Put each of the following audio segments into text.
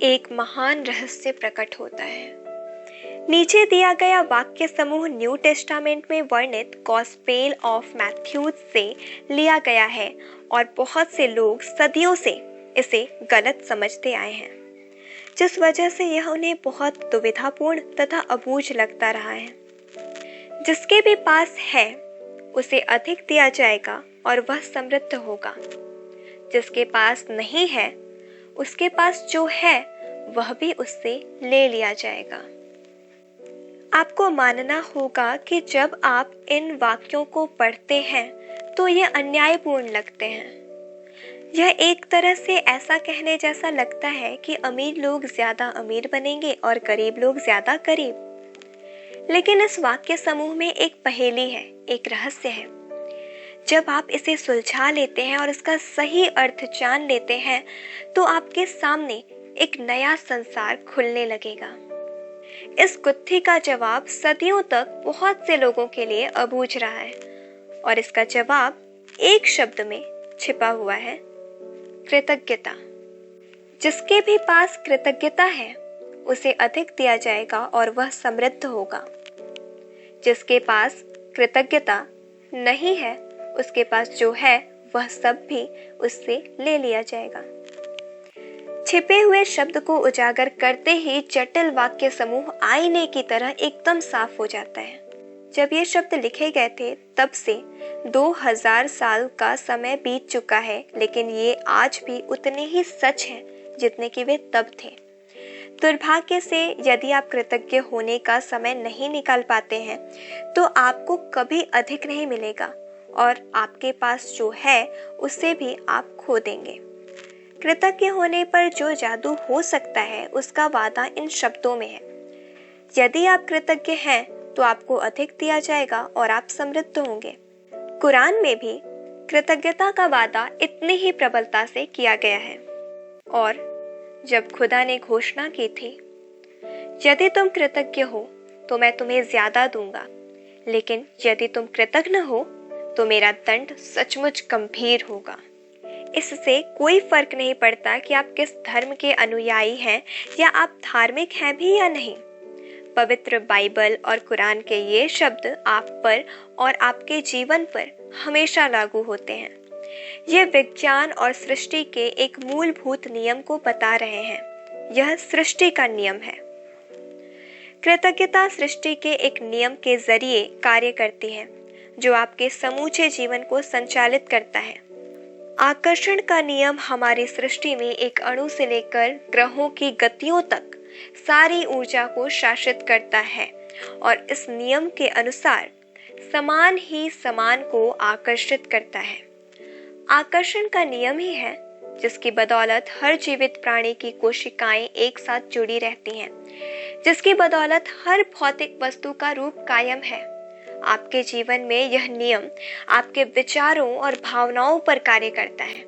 एक महान रहस्य प्रकट होता है। नीचे दिया गया वाक्य समूह न्यू टेस्टामेंट में वर्णित गॉस्पेल ऑफ मैथ्यूज से लिया गया है और बहुत से लोग सदियों से इसे गलत समझते आए हैं, जिस वजह से यह उन्हें बहुत दुविधापूर्ण तथा अबूझ लगता रहा है। जिसके भी पास है उसे अधिक दिया जाएगा और वह समृद्ध होगा। जिसके पास नहीं है उसके पास जो है वह भी उससे ले लिया जाएगा। आपको मानना होगा कि जब आप इन वाक्यों को पढ़ते हैं तो ये अन्यायपूर्ण लगते हैं। यह एक तरह से ऐसा कहने जैसा लगता है कि अमीर लोग ज्यादा अमीर बनेंगे और गरीब लोग ज्यादा गरीब। लेकिन इस वाक्य समूह में एक पहेली है, एक रहस्य है। जब आप इसे सुलझा लेते हैं और इसका सही अर्थ जान लेते हैं तो आपके सामने एक नया संसार खुलने लगेगा। इस गुत्थी का जवाब सदियों तक बहुत से लोगों के लिए अबूझ रहा है और इसका जवाब एक शब्द में छिपा हुआ है, कृतज्ञता। जिसके भी पास कृतज्ञता है उसे अधिक दिया जाएगा और वह समृद्ध होगा। जिसके पास कृतज्ञता नहीं है उसके पास जो है वह सब भी उससे ले लिया जाएगा। छिपे हुए शब्द को उजागर करते ही जटिल वाक्य समूह आईने की तरह एकदम साफ हो जाता है। जब ये शब्द लिखे गए थे तब से 2000 साल का समय बीत चुका है, लेकिन ये आज भी उतने ही सच हैं जितने कि वे तब थे। दुर्भाग्य से यदि आप कृतज्ञ होने का समय नहीं निकाल पाते हैं तो आपको कभी अधिक नहीं मिलेगा और आपके पास जो है उससे भी आप खो देंगे। कृतज्ञ होने पर जो जादू हो सकता है उसका वादा इन शब्दों में है। यदि आप कृतज्ञ हैं तो आपको अधिक दिया जाएगा और आप समृद्ध होंगे। कुरान में भी कृतज्ञता का वादा इतनी ही प्रबलता से किया गया है। और जब खुदा ने घोषणा की थी, यदि तुम कृतज्ञ हो तो मैं तुम्हें ज्यादा दूंगा, लेकिन यदि तुम कृतज्ञ हो तो मेरा दंड सचमुच गंभीर होगा। इससे कोई फर्क नहीं पड़ता कि आप किस धर्म के अनुयायी हैं या आप धार्मिक हैं भी या नहीं। पवित्र बाइबल और कुरान के ये शब्द आप पर और आपके जीवन पर हमेशा लागू होते हैं। ये विज्ञान और सृष्टि के एक मूलभूत नियम को बता रहे हैं। यह सृष्टि का नियम है। कृतज्ञता सृष्टि के एक नियम के जरिए कार्य करती है जो आपके समूचे जीवन को संचालित करता है। आकर्षण का नियम हमारी सृष्टि में एक अणु से लेकर ग्रहों की गतियों तक सारी ऊर्जा को शासित करता है और इस नियम के अनुसार समान ही समान को आकर्षित करता है। आकर्षण का नियम ही है जिसकी बदौलत हर जीवित प्राणी की कोशिकाएं एक साथ जुड़ी रहती हैं, जिसकी बदौलत हर भौतिक वस्तु का रूप कायम है। आपके जीवन में यह नियम आपके विचारों और भावनाओं पर कार्य करता है,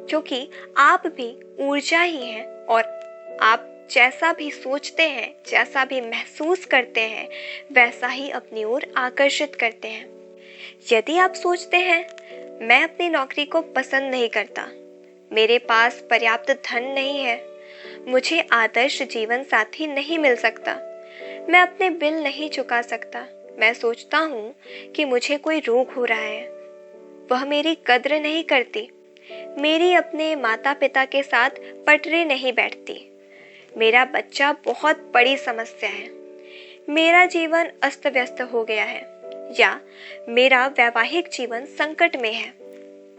क्योंकि आप भी ऊर्जा ही हैं और आप जैसा भी सोचते हैं, जैसा भी महसूस करते हैं, वैसा ही अपनी ओर आकर्षित करते हैं। यदि आप सोचते हैं मैं अपनी नौकरी को पसंद नहीं करता, मेरे पास पर्याप्त धन नहीं है, मुझे आदर्श जीवन साथी नहीं मिल सकता, मैं अपने बिल नहीं चुका सकता, मैं सोचता हूँ कि मुझे कोई रोग हो रहा है, वह मेरी कद्र नहीं करती, मेरी अपने माता पिता के साथ पटरी नहीं बैठती, मेरा बच्चा बहुत बड़ी समस्या है, मेरा जीवन अस्त व्यस्त हो गया है या मेरा वैवाहिक जीवन संकट में है,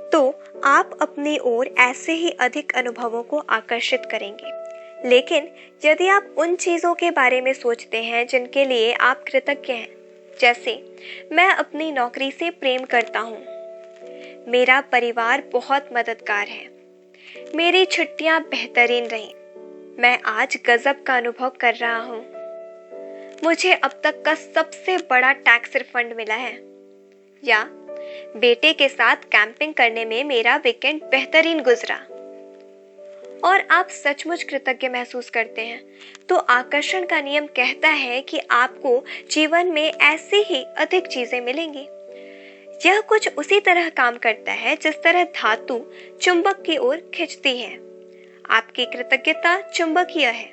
तो आप अपनी ओर ऐसे ही अधिक अनुभवों को आकर्षित करेंगे। लेकिन यदि आप उन चीजों के बारे में सोचते हैं जिनके लिए आप कृतज्ञ हैं, जैसे मैं अपनी नौकरी से प्रेम करता हूँ, मेरा परिवार बहुत मददगार है, मेरी छुट्टियां बेहतरीन रहीं, मैं आज गजब का अनुभव कर रहा हूँ, मुझे अब तक का सबसे बड़ा टैक्स रिफंड मिला है, या बेटे के साथ कैंपिंग करने में मेरा वीकेंड बेहतरीन गुजरा, और आप सचमुच कृतज्ञ महसूस करते हैं, तो आकर्षण का नियम कहता है कि आपको जीवन में ऐसे ही अधिक चीजें मिलेंगी। यह कुछ उसी तरह काम करता है जिस तरह धातु चुंबक की ओर खींचती है। आपकी कृतज्ञता चुंबकीय है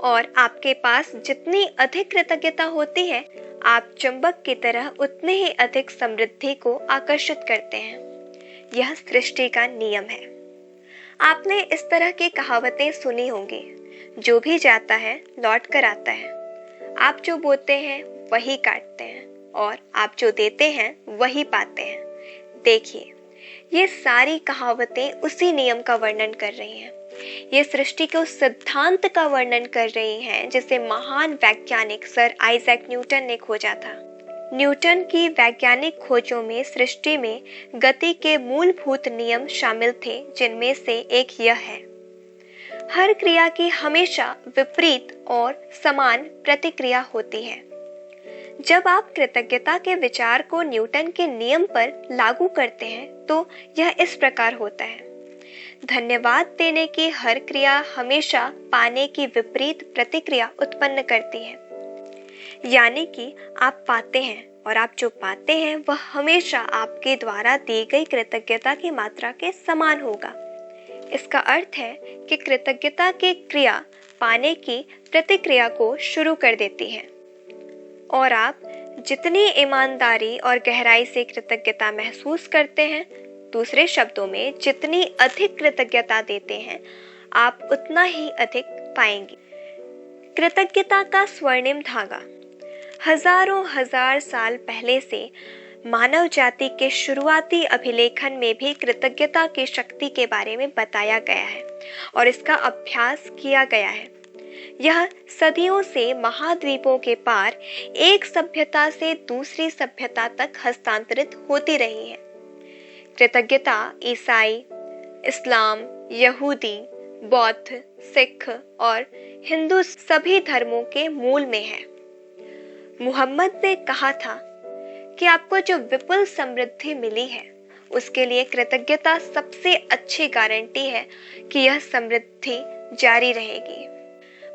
और आपके पास जितनी अधिक कृतज्ञता होती है, आप चुंबक की तरह उतने ही अधिक समृद्धि को आकर्षित करते हैं। यह सृष्टि का नियम है। आपने इस तरह की कहावतें सुनी होंगी, जो भी जाता है लौट कर आता है। आप जो बोते हैं वही काटते हैं और आप जो देते हैं वही पाते हैं। देखिए, ये सारी कहावतें उसी नियम का वर्णन कर रही हैं। ये सृष्टि के उस सिद्धांत का वर्णन कर रही हैं जिसे महान वैज्ञानिक सर आइजैक न्यूटन ने खोजा था। न्यूटन की वैज्ञानिक खोजों में सृष्टि में गति के मूलभूत नियम शामिल थे, जिनमें से एक यह है, हर क्रिया की हमेशा विपरीत और समान प्रतिक्रिया होती है। जब आप कृतज्ञता के विचार को न्यूटन के नियम पर लागू करते हैं तो यह इस प्रकार होता है, धन्यवाद देने की हर क्रिया हमेशा पाने की विपरीत प्रतिक्रिया उत्पन्न करती है। यानी कि आप पाते हैं और आप जो पाते हैं वह हमेशा आपके द्वारा दी गई कृतज्ञता की मात्रा के समान होगा। इसका अर्थ है कि कृतज्ञता की क्रिया पाने की प्रतिक्रिया को शुरू कर देती है और आप जितनी ईमानदारी और गहराई से कृतज्ञता महसूस करते हैं, दूसरे शब्दों में जितनी अधिक कृतज्ञता देते हैं, आप उतना ही अधिक पाएंगे। कृतज्ञता का स्वर्णिम धागा हजारों हजार साल पहले से मानव जाति के शुरुआती अभिलेखन में भी कृतज्ञता की शक्ति के बारे में बताया गया है और इसका अभ्यास किया गया है। यह सदियों से महाद्वीपों के पार एक सभ्यता से दूसरी सभ्यता तक हस्तांतरित होती रही है। कृतज्ञता ईसाई, इस्लाम, यहूदी, बौद्ध, सिख और हिंदू सभी धर्मों के मूल में है। मुहम्मद ने कहा था कि आपको जो विपुल समृद्धि मिली है उसके लिए कृतज्ञता सबसे अच्छी गारंटी है कि यह समृद्धि जारी रहेगी।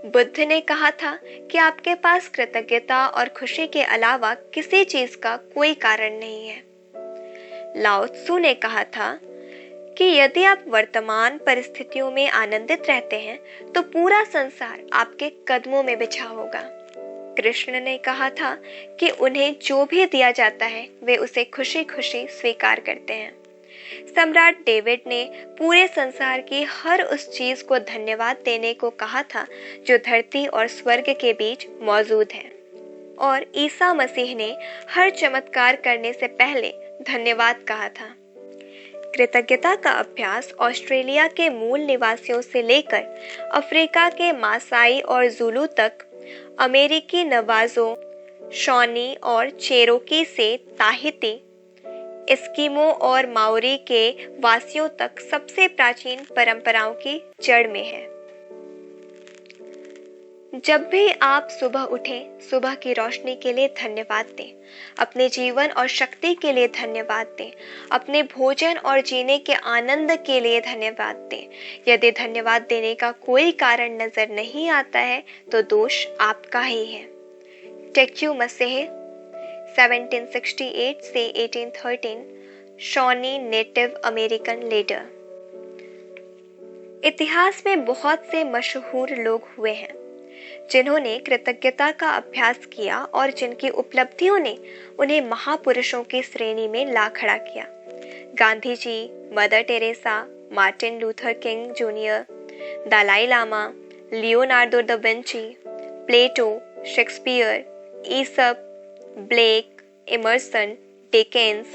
बुद्ध ने कहा था कि आपके पास कृतज्ञता और खुशी के अलावा किसी चीज का कोई कारण नहीं है। लाओ त्सु ने कहा था कि यदि आप वर्तमान परिस्थितियों में आनंदित रहते हैं तो पूरा संसार आपके कदमों में बिछा होगा। कृष्ण ने कहा था कि उन्हें जो भी दिया जाता है वे उसे खुशी खुशी स्वीकार करते हैं। सम्राट डेविड ने पूरे संसार की हर उस चीज को धन्यवाद देने को कहा था जो धरती और स्वर्ग के बीच मौजूद है। और ईसा मसीह ने हर चमत्कार करने से पहले धन्यवाद कहा था। कृतज्ञता का अभ्यास ऑस्ट्रेलिया के मूल निवासियों से लेकर अफ्रीका के मासाई और जुलू तक, अमेरिकी नवाजों, शॉनी और चेरोकी से ताहिती, एस्किमो और माओरी के वासियों तक सबसे प्राचीन परंपराओं की जड़ में है। जब भी आप सुबह उठें, सुबह की रोशनी के लिए धन्यवाद दें, अपने जीवन और शक्ति के लिए धन्यवाद दें, अपने भोजन और जीने के आनंद के लिए धन्यवाद दें। यदि धन्यवाद देने का कोई कारण नजर नहीं आता है तो दोष आपका ही है। टेक्यू मसीह 1768 से 1813, शॉनी नेटिव अमेरिकन लीडर। इतिहास में बहुत से मशहूर लोग हुए हैं जिन्होंने कृतज्ञता का अभ्यास किया और जिनकी उपलब्धियों ने उन्हें महापुरुषों की श्रेणी में ला खड़ा किया। Gandhi ji, mother Teresa, Martin Luther King junior, Dalai Lama, Leonardo da Vinci, Plato, Shakespeare, Aesop, Blake, Emerson, Dickens,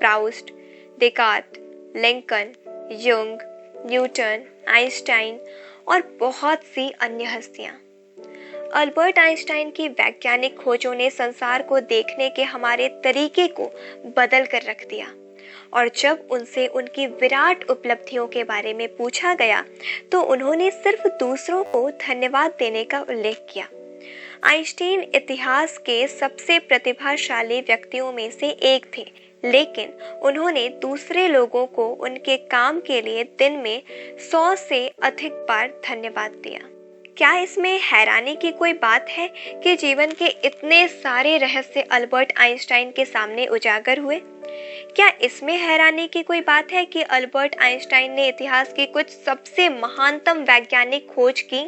Proust, Descartes, Lincoln, Jung, Newton, Einstein और बहुत सी अन्य हस्तियां। अल्बर्ट आइंस्टाइन की वैज्ञानिक खोजों ने संसार को देखने के हमारे तरीके को बदल कर रख दिया और जब उनसे उनकी विराट उपलब्धियों के बारे में पूछा गया तो उन्होंने सिर्फ दूसरों को धन्यवाद देने का उल्लेख किया। आइंस्टीन इतिहास के सबसे प्रतिभाशाली व्यक्तियों में से एक थे, लेकिन उन्होंने दूसरे लोगों को उनके काम के लिए दिन में 100 से अधिक बार धन्यवाद दिया। क्या इसमें हैरानी की कोई बात है कि जीवन के इतने सारे रहस्य अल्बर्ट आइंस्टाइन के सामने उजागर हुए? क्या इसमें हैरानी की कोई बात है कि अल्बर्ट आइंस्टाइन ने इतिहास की कुछ सबसे महानतम वैज्ञानिक खोज की?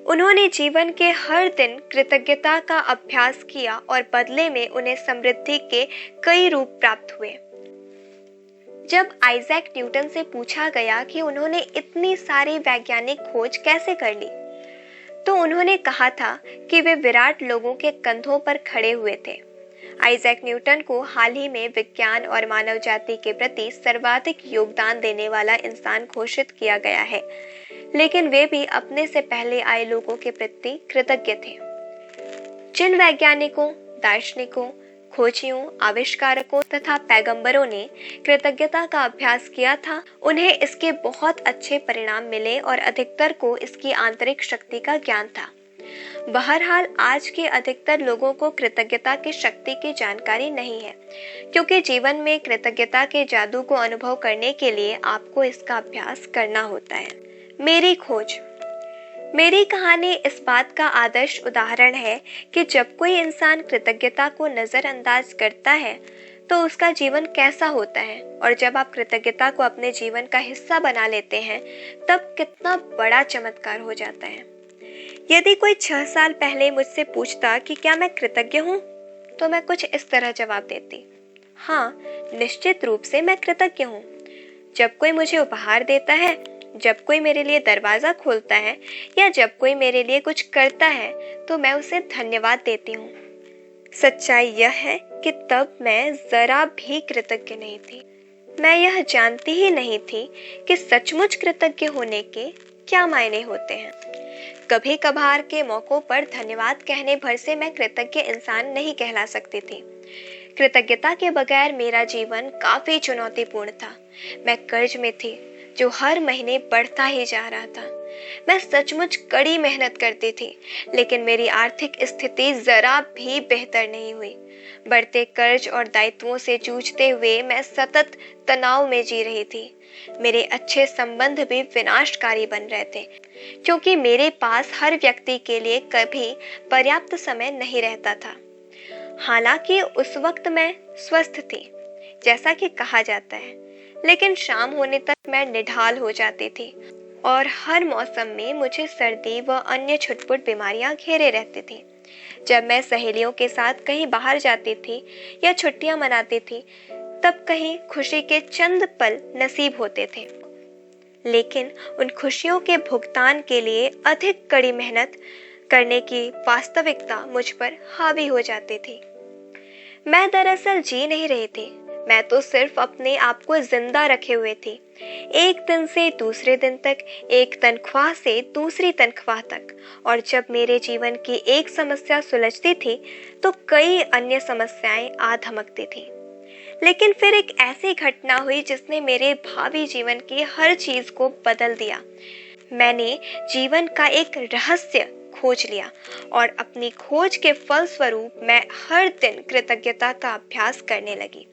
उन्होंने जीवन के हर दिन कृतज्ञता का अभ्यास किया और बदले में उन्हें समृद्धि के कई रूप प्राप्त हुए। जब आइजैक न्यूटन से पूछा गया कि उन्होंने इतनी सारी वैज्ञानिक खोज कैसे कर ली, तो उन्होंने कहा था कि वे विराट लोगों के कंधों पर खड़े हुए थे। आइजैक न्यूटन को हाल ही में विज्ञान और मानव जाति के प्रति सर्वाधिक योगदान देने वाला इंसान घोषित किया गया है, लेकिन वे भी अपने से पहले आए लोगों के प्रति कृतज्ञ थे। जिन वैज्ञानिकों, दार्शनिकों, खोजियों, आविष्कारकों तथा पैगंबरों ने कृतज्ञता का अभ्यास किया था, उन्हें इसके बहुत अच्छे परिणाम मिले और अधिकतर को इसकी आंतरिक शक्ति का ज्ञान था। बहरहाल आज के अधिकतर लोगों को कृतज्ञता की शक्ति की जानकारी नहीं है, क्योंकि जीवन में कृतज्ञता के जादू को अनुभव करने के लिए आपको इसका अभ्यास करना होता है। मेरी खोज। मेरी कहानी इस बात का आदर्श उदाहरण है कि जब कोई इंसान कृतज्ञता को नज़रअंदाज करता है तो उसका जीवन कैसा होता है, और जब आप कृतज्ञता को अपने जीवन का हिस्सा बना लेते हैं तब कितना बड़ा चमत्कार हो जाता है। यदि कोई 6 साल पहले मुझसे पूछता कि क्या मैं कृतज्ञ हूँ, तो मैं कुछ इस तरह जवाब देती, हाँ, निश्चित रूप से मैं कृतज्ञ हूँ। जब कोई मुझे उपहार देता है, जब कोई मेरे लिए दरवाज़ा खोलता है या जब कोई मेरे लिए कुछ करता है, तो मैं उसे धन्यवाद देती हूँ। सच्चाई यह है कि तब मैं ज़रा भी कृतज्ञ नहीं थी। मैं यह जानती ही नहीं थी कि सचमुच कृतज्ञ होने के क्या मायने होते हैं। कभी कभार के मौक़ों पर धन्यवाद कहने भर से मैं कृतज्ञ इंसान नहीं कहला सकती थी। कृतज्ञता के बगैर मेरा जीवन काफ़ी चुनौतीपूर्ण था। मैं कर्ज में थी जो हर महीने बढ़ता ही जा रहा था। मैं सचमुच कड़ी मेहनत करती थी, लेकिन मेरी आर्थिक स्थिति जरा भी बेहतर नहीं हुई। बढ़ते कर्ज और दायित्वों से जूझते हुए मैं सतत तनाव में जी रही थी। मेरे अच्छे संबंध भी विनाशकारी बन रहे थे, क्योंकि मेरे पास हर व्यक्ति के लिए कभी पर्याप्त समय नहीं रहता था। हालांकि उस वक्त मैं स्वस्थ थी, जैसा कि कहा जाता है, लेकिन शाम होने तक मैं निढाल हो जाती थी और हर मौसम में मुझे सर्दी व अन्य छुटपुट बीमारियां घेरे रहती थी। जब मैं सहेलियों के साथ कहीं बाहर जाती थी या छुट्टियां मनाती थी, तब कहीं खुशी के चंद पल नसीब होते थे, लेकिन उन खुशियों के भुगतान के लिए अधिक कड़ी मेहनत करने की वास्तविकता मुझ पर हावी हो जाती थी। मैं दरअसल जी नहीं रही थी, मैं तो सिर्फ अपने आप को जिंदा रखे हुए थी। एक दिन से दूसरे दिन तक, एक तनख्वाह से दूसरी तनख्वाह तक, और जब मेरे जीवन की एक समस्या सुलझती थी तो कई अन्य समस्याएं आ धमकती थी। लेकिन फिर एक ऐसी घटना हुई जिसने मेरे भावी जीवन की हर चीज को बदल दिया। मैंने जीवन का एक रहस्य खोज लिया और अपनी खोज के फलस्वरूप मैं हर दिन कृतज्ञता का अभ्यास करने लगी।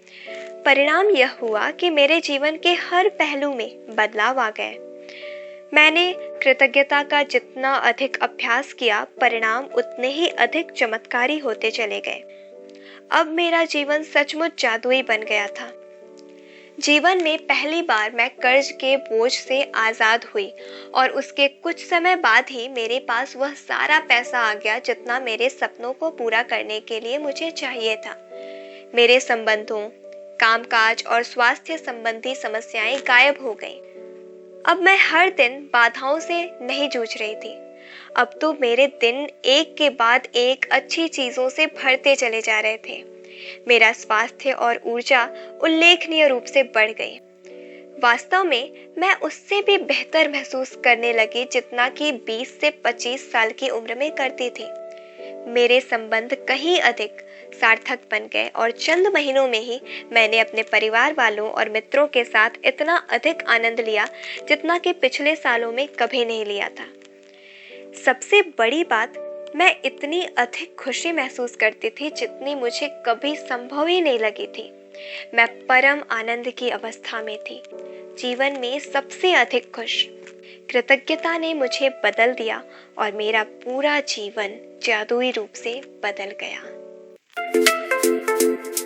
परिणाम यह हुआ कि मेरे जीवन के हर पहलू में बदलाव आ गए। मैंने कृतज्ञता का जितना अधिक अभ्यास किया, परिणाम उतने ही अधिक चमत्कारी होते चले गए। अब मेरा जीवन सचमुच जादुई बन गया था। जीवन में पहली बार मैं कर्ज के बोझ से आज़ाद हुई और उसके कुछ समय बाद ही मेरे पास वह सारा पैसा आ गया जितना मेरे सपनों को पूरा करने के लिए मुझे चाहिए था। मेरे संबंधों, कामकाज और स्वास्थ्य संबंधी समस्याएं गायब हो गईं। अब मैं हर दिन बाधाओं से नहीं जूझ रही थी। अब तो मेरे दिन एक के बाद एक अच्छी चीजों से भरते चले जा रहे थे। मेरा स्वास्थ्य और ऊर्जा उल्लेखनीय रूप से बढ़ गई। वास्तव में मैं उससे भी बेहतर महसूस करने लगी जितना कि 20 से 25 साल की उम्र में करती थी। मेरे संबंध कहीं अधिक सार्थक बन गए और चंद महीनों में ही मैंने अपने परिवार वालों और मित्रों के साथ इतना अधिक आनंद लिया जितना कि पिछले सालों में कभी नहीं लिया था। सबसे बड़ी बात, मैं इतनी अधिक खुशी महसूस करती थी जितनी मुझे कभी संभव ही नहीं लगी थी। मैं परम आनंद की अवस्था में थी, जीवन में सबसे अधिक खुश। कृतज्ञता ने मुझे बदल दिया और मेरा पूरा जीवन जादुई रूप से बदल गया।